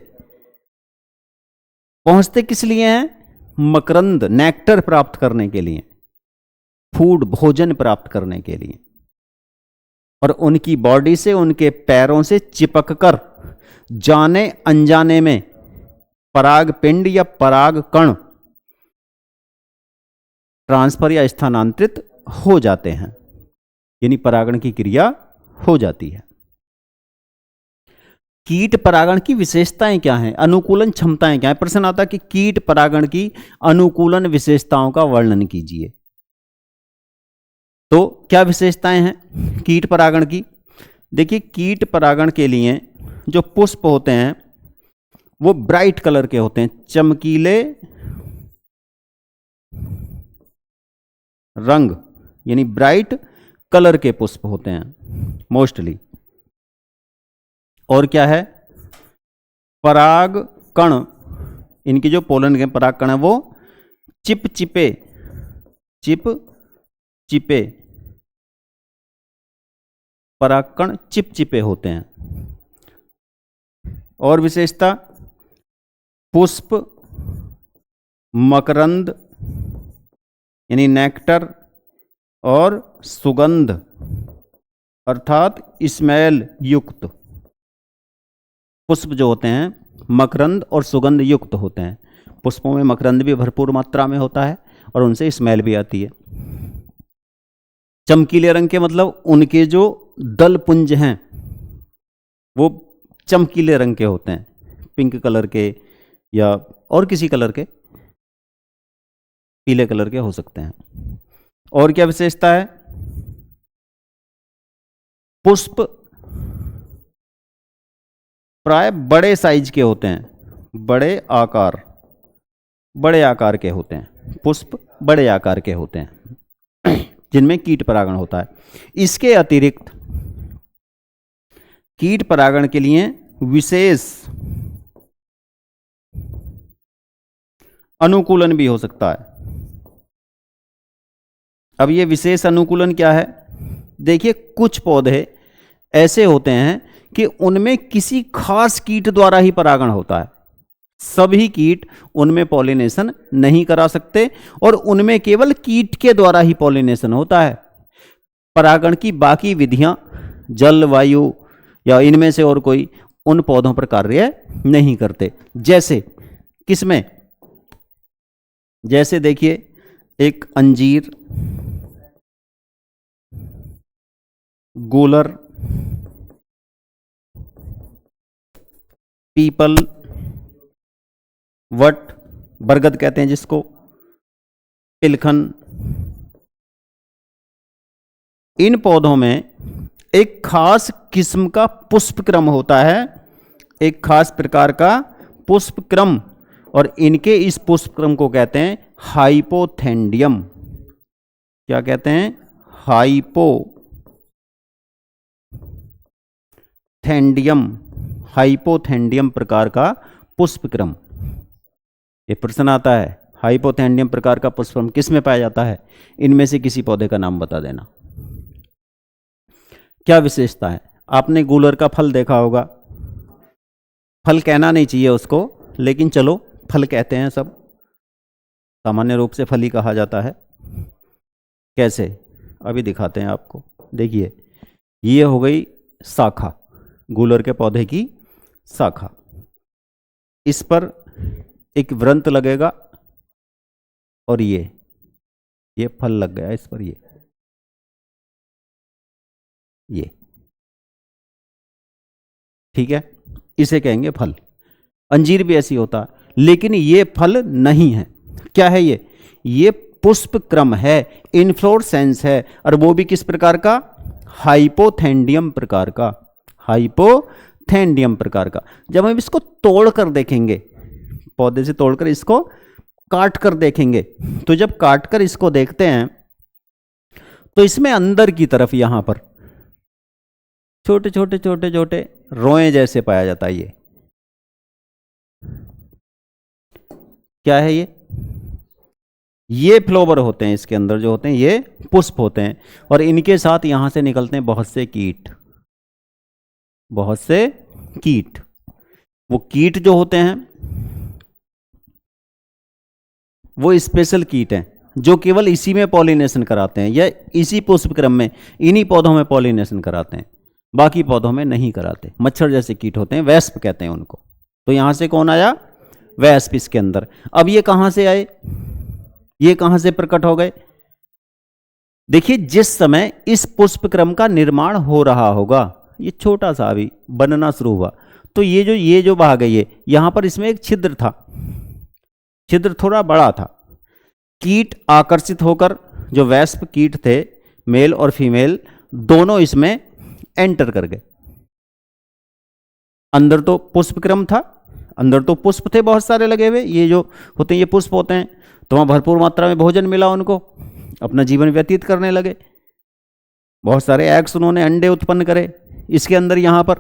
पहुंचते किस लिए हैं? मकरंद, नेक्टर प्राप्त करने के लिए, फूड, भोजन प्राप्त करने के लिए। और उनकी बॉडी से, उनके पैरों से चिपक कर जाने अनजाने में पराग पिंड या पराग कण ट्रांसफर या स्थानांतरित हो जाते हैं, यानी परागण की क्रिया हो जाती है। कीट परागण की विशेषताएं क्या हैं? अनुकूलन क्षमताएं क्या हैं? प्रश्न आता है कि कीट परागण की अनुकूलन विशेषताओं का वर्णन कीजिए। तो क्या विशेषताएं हैं कीट परागण की? देखिए, कीट परागण के लिए जो पुष्प होते हैं वो ब्राइट कलर के होते हैं, चमकीले रंग, यानी ब्राइट कलर के पुष्प होते हैं मोस्टली। और क्या है? पराग कण, इनकी जो पोलन के पराग कण है वो चिपचिपे परागकण चिपचिपे होते हैं। और विशेषता, पुष्प मकरंद यानी नेक्टर और सुगंध अर्थात स्मेल युक्त पुष्प जो होते हैं मकरंद और सुगंध युक्त होते हैं। पुष्पों में मकरंद भी भरपूर मात्रा में होता है और उनसे स्मेल भी आती है। चमकीले रंग के मतलब उनके जो दल पुंज हैं वो चमकीले रंग के होते हैं, पिंक कलर के या और किसी कलर के, पीले कलर के हो सकते हैं। और क्या विशेषता है? पुष्प प्राय बड़े साइज के होते हैं, बड़े आकार के होते हैं। पुष्प बड़े आकार के होते हैं जिनमें कीट परागण होता है। इसके अतिरिक्त कीट परागण के लिए विशेष अनुकूलन भी हो सकता है। अब ये विशेष अनुकूलन क्या है? देखिए, कुछ पौधे ऐसे होते हैं कि उनमें किसी खास कीट द्वारा ही परागण होता है। सभी कीट उनमें पॉलिनेशन नहीं करा सकते और उनमें केवल कीट के द्वारा ही पॉलिनेशन होता है। परागण की बाकी विधियां जल, वायु या इनमें से और कोई उन पौधों पर कार्य नहीं करते। जैसे किसमें? जैसे देखिए, एक अंजीर, गूलर, पीपल, वट, बरगद कहते हैं जिसको, पिलखन, इन पौधों में एक खास किस्म का पुष्प क्रम होता है, एक खास प्रकार का पुष्प क्रम, और इनके इस पुष्प क्रम को कहते हैं हाइपोथेंडियम। क्या कहते हैं? हाइपोथेंडियम प्रकार का पुष्प क्रम। ये प्रश्न आता है, हाइपोथेंडियम प्रकार का पुष्प क्रम किस में पाया जाता है? इनमें से किसी पौधे का नाम बता देना। क्या विशेषता है? आपने गूलर का फल देखा होगा, फल कहना नहीं चाहिए उसको, लेकिन चलो फल कहते हैं सब, सामान्य रूप से फल ही कहा जाता है। कैसे? अभी दिखाते हैं आपको। देखिए, ये हो गई शाखा, गूलर के पौधे की शाखा। इस पर एक वृंत लगेगा और ये फल लग गया इस पर, ये ठीक है, इसे कहेंगे फल। अंजीर भी ऐसी होता है, लेकिन ये फल नहीं है। क्या है ये पुष्प क्रम है, इन्फ्लोरेसेंस है, और वो भी किस प्रकार का? हाइपोथेंडियम प्रकार का। हाइपोथेंडियम प्रकार का। जब हम इसको तोड़कर देखेंगे, पौधे से तोड़कर इसको काट कर देखेंगे, तो जब काट कर इसको देखते हैं तो इसमें अंदर की तरफ यहां पर छोटे छोटे रोए जैसे पाया जाता है। ये क्या है? ये फ्लोवर होते हैं, इसके अंदर जो होते हैं ये पुष्प होते हैं, और इनके साथ यहां से निकलते हैं बहुत से कीट, बहुत से कीट। वो कीट जो होते हैं वो स्पेशल कीट हैं जो केवल इसी में पॉलिनेशन कराते हैं, या इसी पुष्प क्रम में इन्हीं पौधों में पॉलिनेशन कराते हैं, बाकी पौधों में नहीं कराते। मच्छर जैसे कीट होते हैं, वेस्प कहते हैं उनको। तो यहां से कौन आया? वेस्प इसके अंदर। अब ये कहां से आए, ये कहां से प्रकट हो गए? देखिए, जिस समय इस पुष्प क्रम का निर्माण हो रहा होगा, ये छोटा सा अभी बनना शुरू हुआ, तो ये जो भाग है, ये यहां पर इसमें एक छिद्र था, छिद्र थोड़ा बड़ा था। कीट आकर्षित होकर, जो वेस्प कीट थे, मेल और फीमेल दोनों इसमें एंटर कर गए। अंदर तो पुष्प क्रम था, अंदर तो पुष्प थे बहुत सारे लगे हुए, ये जो होते हैं ये पुष्प होते हैं, तो वहाँ भरपूर मात्रा में भोजन मिला उनको, अपना जीवन व्यतीत करने लगे। बहुत सारे एग्स उन्होंने, अंडे उत्पन्न करे इसके अंदर यहाँ पर।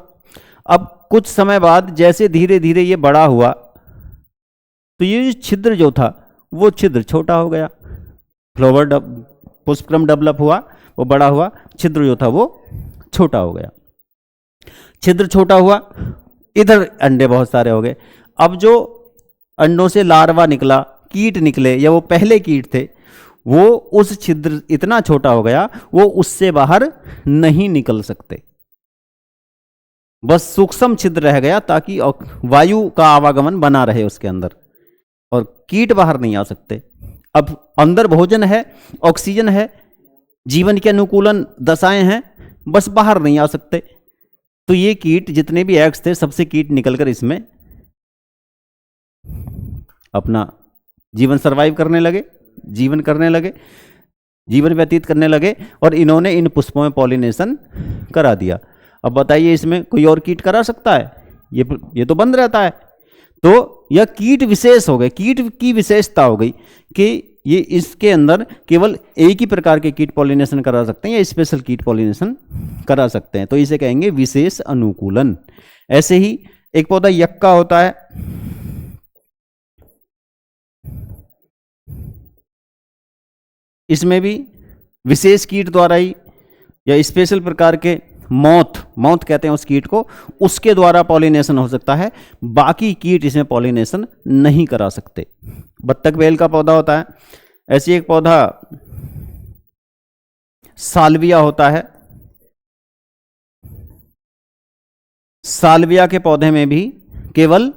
अब कुछ समय बाद जैसे धीरे धीरे ये बड़ा हुआ, तो ये छिद्र जो था वो छिद्र छोटा हो गया। फ्लावर पुष्पक्रम डेवलप हुआ, वो बड़ा हुआ, छिद्र जो था वो छोटा हो गया। छिद्र छोटा हुआ, इधर अंडे बहुत सारे हो गए। अब जो अंडों से लार्वा निकला, कीट निकले, या वो पहले कीट थे, वो उस छिद्र इतना छोटा हो गया, वो उससे बाहर नहीं निकल सकते, बस सूक्ष्म छिद्र रह गया ताकि वायु का आवागमन बना रहे उसके अंदर, और कीट बाहर नहीं आ सकते। अब अंदर भोजन है, ऑक्सीजन है, जीवन के अनुकूलन दशाएं हैं, बस बाहर नहीं आ सकते। तो ये कीट जितने भी एग्स थे, सबसे कीट निकलकर इसमें अपना जीवन सरवाइव करने लगे, जीवन करने लगे, जीवन व्यतीत करने लगे, और इन्होंने इन पुष्पों में पॉलिनेशन करा दिया। अब बताइए, इसमें कोई और कीट करा सकता है? ये तो बंद रहता है। तो यह कीट विशेष हो गए, कीट की विशेषता हो गई कि ये इसके अंदर केवल एक ही प्रकार के कीट पॉलिनेशन करा सकते हैं, या स्पेशल कीट पॉलिनेशन करा सकते हैं, तो इसे कहेंगे विशेष अनुकूलन। ऐसे ही एक पौधा यक्का होता है, इसमें भी विशेष कीट द्वारा ही, या स्पेशल प्रकार के मौत कहते हैं उस कीट को, उसके द्वारा पॉलिनेशन हो सकता है, बाकी कीट इसमें पॉलिनेशन नहीं करा सकते। बत्तख बेल का पौधा होता है, ऐसी एक पौधा साल्विया होता है। साल्विया के पौधे में भी केवल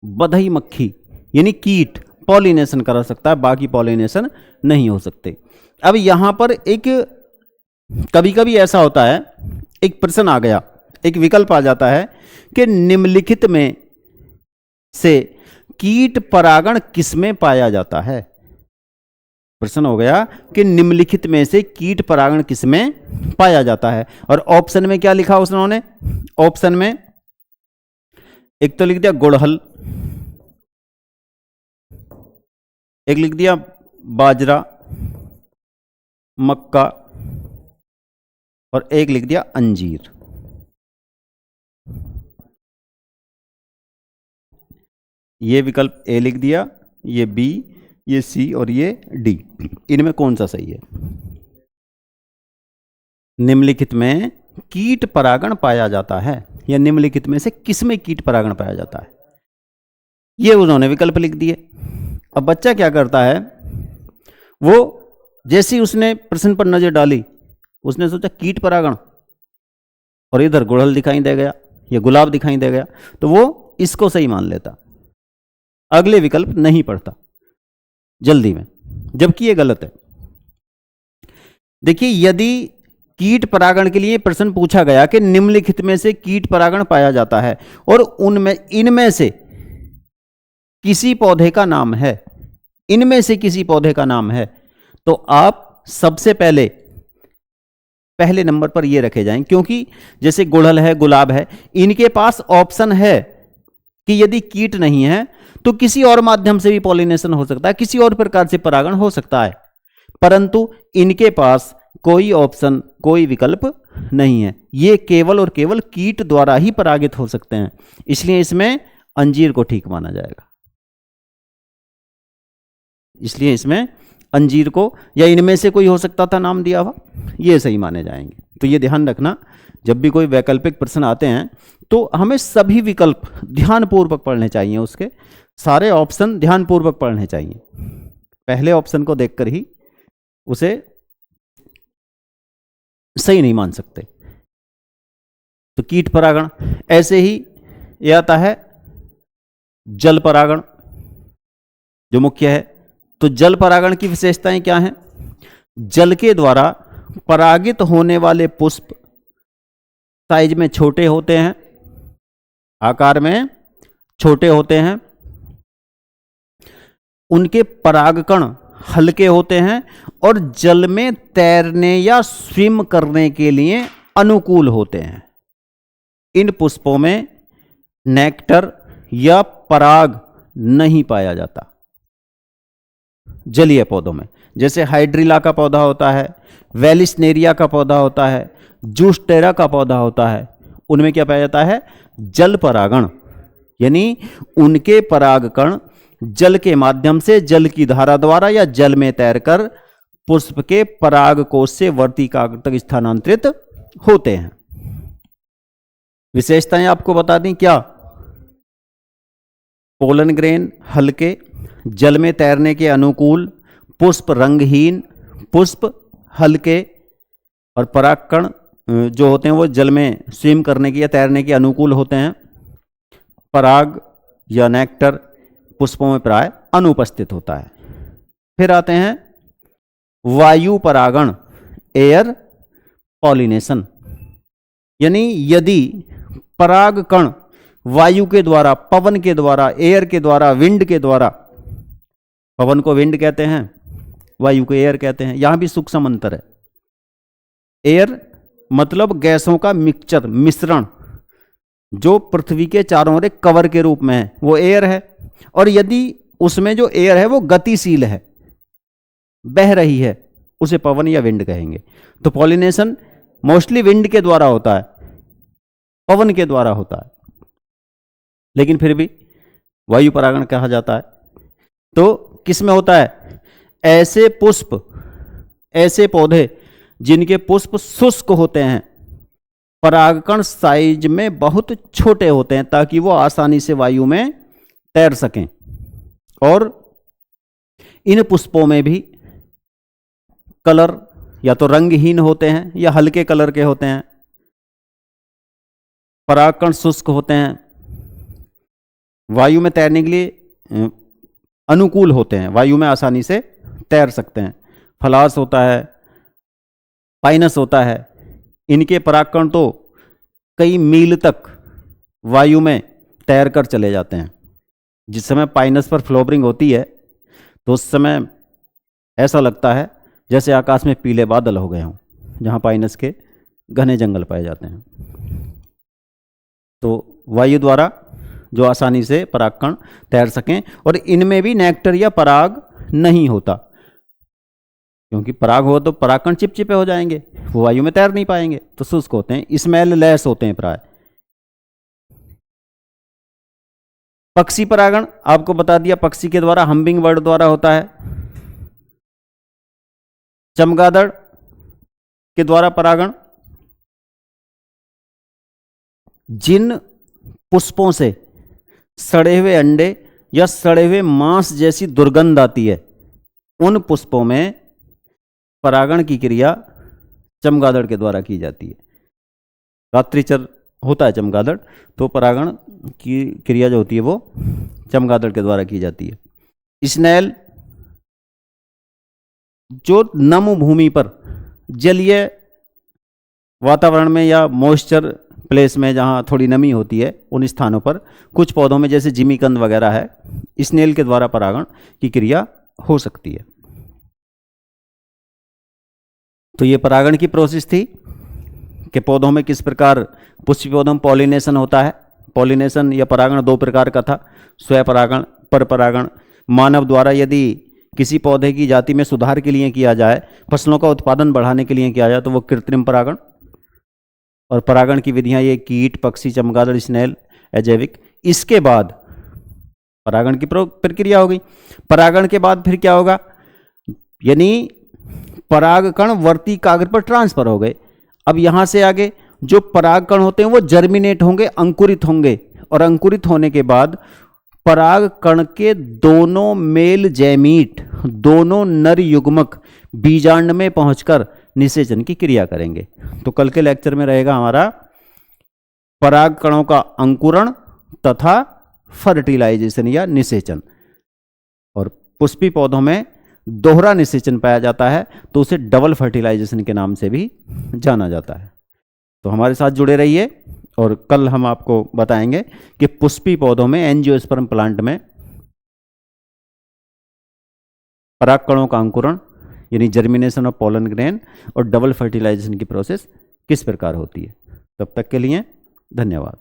बधई मक्खी यानी कीट पॉलिनेशन करा सकता है, बाकी पॉलिनेशन नहीं हो सकते। अब यहां पर एक कभी कभी ऐसा होता है, एक प्रश्न आ गया, एक विकल्प आ जाता है कि निम्नलिखित में से कीट परागण किसमें पाया जाता है। प्रश्न हो गया कि निम्नलिखित में से कीट परागण किसमें पाया जाता है, और ऑप्शन में क्या लिखा उन्होंने? ऑप्शन में एक तो लिख दिया गुड़हल, एक लिख दिया बाजरा, मक्का, और एक लिख दिया अंजीर। ये विकल्प ए लिख दिया, ये बी, ये सी और ये डी। इनमें कौन सा सही है? निम्नलिखित में कीट परागण पाया जाता है, या निम्नलिखित में से किसमें कीट परागण पाया जाता है, ये उन्होंने विकल्प लिख दिए। अब बच्चा क्या करता है, वो जैसी उसने प्रश्न पर नजर डाली, उसने सोचा कीट परागण, और इधर गुड़हल दिखाई दे गया या गुलाब दिखाई दे गया, तो वो इसको सही मान लेता, अगले विकल्प नहीं पढ़ता जल्दी में, जबकि ये गलत है। देखिए, यदि कीट परागण के लिए प्रश्न पूछा गया कि निम्नलिखित में से कीट परागण पाया जाता है, और इनमें से किसी पौधे का नाम है, इनमें से किसी पौधे का नाम है, तो आप सबसे पहले नंबर पर ये रखे जाएं, क्योंकि जैसे गुड़हल है, गुलाब है, इनके पास ऑप्शन है कि यदि कीट नहीं है तो किसी और माध्यम से भी पॉलिनेशन हो सकता है, किसी और प्रकार से परागण हो सकता है, परंतु इनके पास कोई ऑप्शन, कोई विकल्प नहीं है। ये केवल और केवल कीट द्वारा ही परागित हो सकते हैं, इसलिए इसमें अंजीर को ठीक माना जाएगा। इसलिए इसमें अंजीर को या इनमें से कोई हो सकता था नाम दिया हुआ, ये सही माने जाएंगे। तो ये ध्यान रखना, जब भी कोई वैकल्पिक प्रश्न आते हैं तो हमें सभी विकल्प ध्यानपूर्वक पढ़ने चाहिए, उसके सारे ऑप्शन ध्यानपूर्वक पढ़ने चाहिए। पहले ऑप्शन को देखकर ही उसे सही नहीं मान सकते। तो कीट परागण, ऐसे ही ये आता है जल परागण जो मुख्य है। तो जल परागण की विशेषताएं क्या हैं? जल के द्वारा परागित होने वाले पुष्प साइज में छोटे होते हैं, आकार में छोटे होते हैं, उनके परागकण हल्के होते हैं और जल में तैरने या स्विम करने के लिए अनुकूल होते हैं। इन पुष्पों में नेक्टर या पराग नहीं पाया जाता। जलीय पौधों में जैसे हाइड्रिला का पौधा होता है, वेलिस्नेरिया का पौधा होता है, जूस्टेरा का पौधा होता है, उनमें क्या पाया जाता है? जल परागण, यानी उनके परागकण जल के माध्यम से जल की धारा द्वारा या जल में तैरकर पुष्प के पराग कोश से वर्तिकाग्र तक स्थानांतरित होते हैं। विशेषताएं आपको बता दें क्या? पोलन ग्रेन हल्के, जल में तैरने के अनुकूल, पुष्प रंगहीन, पुष्प हल्के और परागकण जो होते हैं वो जल में स्विम करने के या तैरने के अनुकूल होते हैं। पराग या नेक्टर पुष्पों में प्राय अनुपस्थित होता है। फिर आते हैं वायु परागण, एयर पॉलिनेशन, यानी यदि परागकण वायु के द्वारा, पवन के द्वारा, एयर के द्वारा, विंड के द्वारा, पवन को विंड कहते हैं, वायु को एयर कहते हैं, यहां भी सूक्ष्म अंतर है। एयर मतलब गैसों का मिक्सचर, मिश्रण, जो पृथ्वी के चारों ओर कवर के रूप में है वो एयर है। और यदि उसमें जो एयर है वो गतिशील है, बह रही है, उसे पवन या विंड कहेंगे। तो पॉलिनेशन मोस्टली विंड के द्वारा होता है, पवन के द्वारा होता है, लेकिन फिर भी वायु परागण कहा जाता है। तो किस में होता है? ऐसे पुष्प, ऐसे पौधे जिनके पुष्प शुष्क होते हैं, परागकण साइज में बहुत छोटे होते हैं ताकि वो आसानी से वायु में तैर सकें। और इन पुष्पों में भी कलर या तो रंगहीन होते हैं या हल्के कलर के होते हैं, परागकण शुष्क होते हैं, वायु में तैरने के लिए अनुकूल होते हैं, वायु में आसानी से तैर सकते हैं। फलास होता है, पाइनस होता है, इनके परागकण तो कई मील तक वायु में तैर कर चले जाते हैं। जिस समय पाइनस पर फ्लोबरिंग होती है तो उस समय ऐसा लगता है जैसे आकाश में पीले बादल हो गए हों, जहाँ पाइनस के घने जंगल पाए जाते हैं। तो वायु द्वारा जो आसानी से परागकण तैर सकें, और इनमें भी नेक्टर या पराग नहीं होता, क्योंकि पराग हो तो परागकण चिपचिपे हो जाएंगे, वो वायु में तैर नहीं पाएंगे, तो शुष्क होते हैं, स्मेल लेस होते हैं प्राय। पक्षी परागण आपको बता दिया, पक्षी के द्वारा, हम्बिंग बर्ड द्वारा होता है। चमगादड़ के द्वारा परागण, जिन पुष्पों से सड़े हुए अंडे या सड़े हुए मांस जैसी दुर्गंध आती है, उन पुष्पों में परागण की क्रिया चमगादड़ के द्वारा की जाती है। रात्रिचर होता है चमगादड़, तो परागण की क्रिया जो होती है वो चमगादड़ के द्वारा की जाती है। स्नेल जो नम भूमि पर, जलीय वातावरण में या मॉइस्चर प्लेस में जहाँ थोड़ी नमी होती है, उन स्थानों पर कुछ पौधों में जैसे जिमीकंद वगैरह है, स्नेल के द्वारा परागण की क्रिया हो सकती है। तो ये परागण की प्रोसेस थी कि पौधों में किस प्रकार, पुष्पी पौधों में पॉलिनेशन होता है। पॉलिनेशन या परागण दो प्रकार का था, स्वपरागण, परपरागण। मानव द्वारा यदि किसी पौधे की जाति में सुधार के लिए किया जाए, फसलों का उत्पादन बढ़ाने के लिए किया जाए, तो वो कृत्रिम परागण। और परागण की विधियां ये कीट, पक्षी, चमगादड़, स्नेल, अजैविक। इसके बाद परागण की प्रक्रिया हो गई। परागण के बाद फिर क्या होगा, यानी परागकण वर्ती काग्र पर ट्रांसफर हो गए। अब यहां से आगे जो परागकण होते हैं वो जर्मिनेट होंगे, अंकुरित होंगे, और अंकुरित होने के बाद परागकण के दोनों मेल जैमीट, दोनों नर युग्मक बीजांड में पहुंचकर निषेचन की क्रिया करेंगे। तो कल के लेक्चर में रहेगा हमारा परागकणों का अंकुरण तथा फर्टिलाइजेशन या निषेचन। और पुष्पी पौधों में दोहरा निषेचन पाया जाता है तो उसे डबल फर्टिलाइजेशन के नाम से भी जाना जाता है। तो हमारे साथ जुड़े रहिए और कल हम आपको बताएंगे कि पुष्पी पौधों में, एंजियोस्पर्म प्लांट में परागकणों का अंकुरण यानी जर्मिनेशन ऑफ पोलन ग्रेन और डबल फर्टिलाइजेशन की प्रोसेस किस प्रकार होती है। तब तक के लिए धन्यवाद।